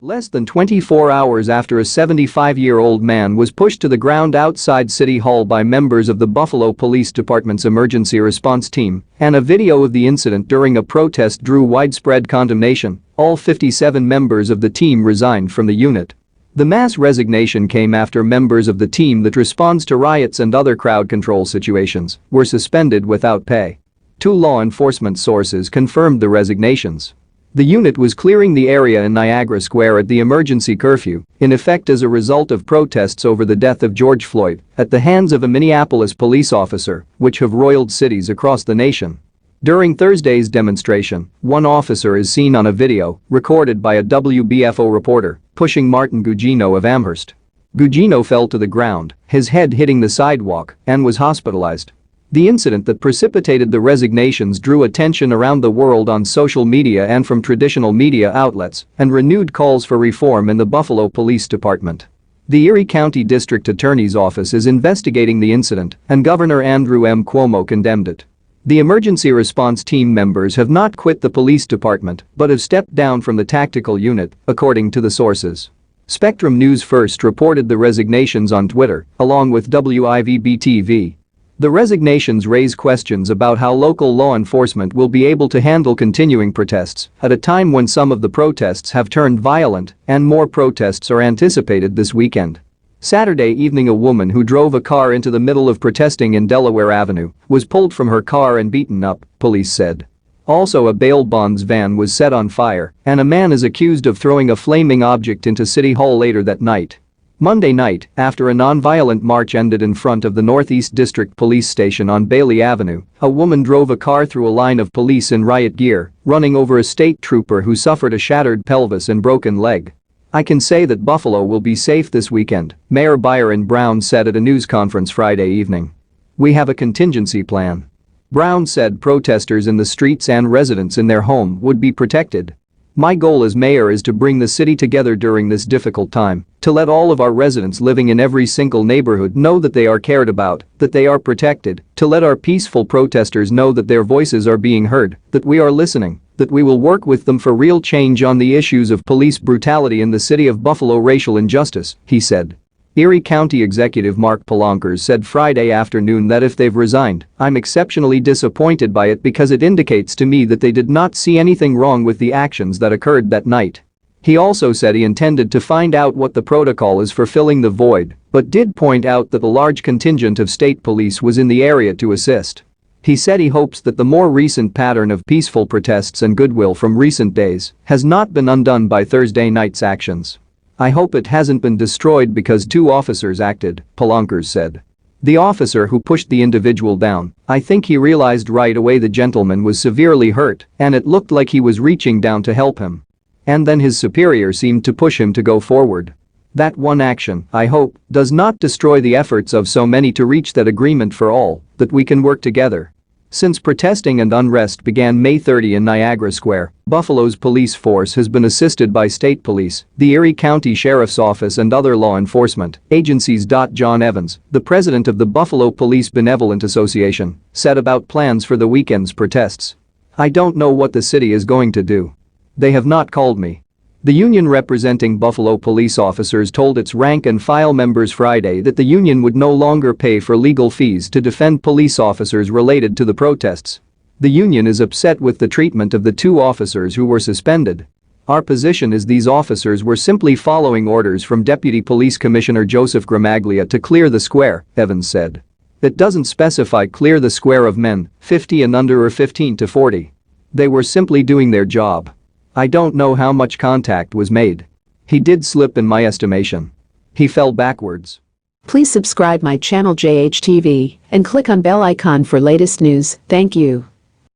Less than 24 hours after a 75-year-old man was pushed to the ground outside City Hall by members of the Buffalo Police Department's emergency response team, and a video of the incident during a protest drew widespread condemnation, all 57 members of the team resigned from the unit. The mass resignation came after members of the team that responds to riots and other crowd control situations were suspended without pay. Two law enforcement sources confirmed the resignations. The unit was clearing the area in Niagara Square at the emergency curfew, in effect as a result of protests over the death of George Floyd at the hands of a Minneapolis police officer, which have roiled cities across the nation. During Thursday's demonstration, one officer is seen on a video, recorded by a WBFO reporter, pushing Martin Gugino of Amherst. Gugino fell to the ground, his head hitting the sidewalk, and was hospitalized. The incident that precipitated the resignations drew attention around the world on social media and from traditional media outlets and renewed calls for reform in the Buffalo Police Department. The Erie County District Attorney's Office is investigating the incident, and Governor Andrew M. Cuomo condemned it. The emergency response team members have not quit the police department but have stepped down from the tactical unit, according to the sources. Spectrum News First reported the resignations on Twitter, along with WIVB-TV. The resignations raise questions about how local law enforcement will be able to handle continuing protests at a time when some of the protests have turned violent and more protests are anticipated this weekend. Saturday evening, a woman who drove a car into the middle of protesting in Delaware Avenue was pulled from her car and beaten up, police said. Also, a bail bonds van was set on fire, and a man is accused of throwing a flaming object into City Hall later that night. Monday night, after a non-violent march ended in front of the Northeast District Police Station on Bailey Avenue, a woman drove a car through a line of police in riot gear, running over a state trooper who suffered a shattered pelvis and broken leg. "I can say that Buffalo will be safe this weekend," Mayor Byron Brown said at a news conference Friday evening. "We have a contingency plan." Brown said protesters in the streets and residents in their home would be protected. "My goal as mayor is to bring the city together during this difficult time, to let all of our residents living in every single neighborhood know that they are cared about, that they are protected, to let our peaceful protesters know that their voices are being heard, that we are listening, that we will work with them for real change on the issues of police brutality in the city of Buffalo, racial injustice," he said. Erie County Executive Mark Palankers said Friday afternoon that if they've resigned, "I'm exceptionally disappointed by it because it indicates to me that they did not see anything wrong with the actions that occurred that night." He also said he intended to find out what the protocol is for filling the void, but did point out that a large contingent of state police was in the area to assist. He said he hopes that the more recent pattern of peaceful protests and goodwill from recent days has not been undone by Thursday night's actions. "I hope it hasn't been destroyed because two officers acted," Palankers said. The officer who pushed the individual down, "I think he realized right away the gentleman was severely hurt and it looked like he was reaching down to help him. And then his superior seemed to push him to go forward. That one action, I hope, does not destroy the efforts of so many to reach that agreement for all, that we can work together." Since protesting and unrest began May 30 in Niagara Square, Buffalo's police force has been assisted by state police, the Erie County Sheriff's Office and other law enforcement agencies. John Evans, the president of the Buffalo Police Benevolent Association, said about plans for the weekend's protests. "I don't know what the city is going to do. They have not called me." The union representing Buffalo police officers told its rank-and-file members Friday that the union would no longer pay for legal fees to defend police officers related to the protests. The union is upset with the treatment of the two officers who were suspended. "Our position is these officers were simply following orders from Deputy Police Commissioner Joseph Gramaglia to clear the square," Evans said. "It doesn't specify clear the square of men 50 and under or 15 to 40. They were simply doing their job. I don't know how much contact was made. He did slip in my estimation. He fell backwards." Please subscribe my channel JHTV and click on bell icon for latest news. Thank you.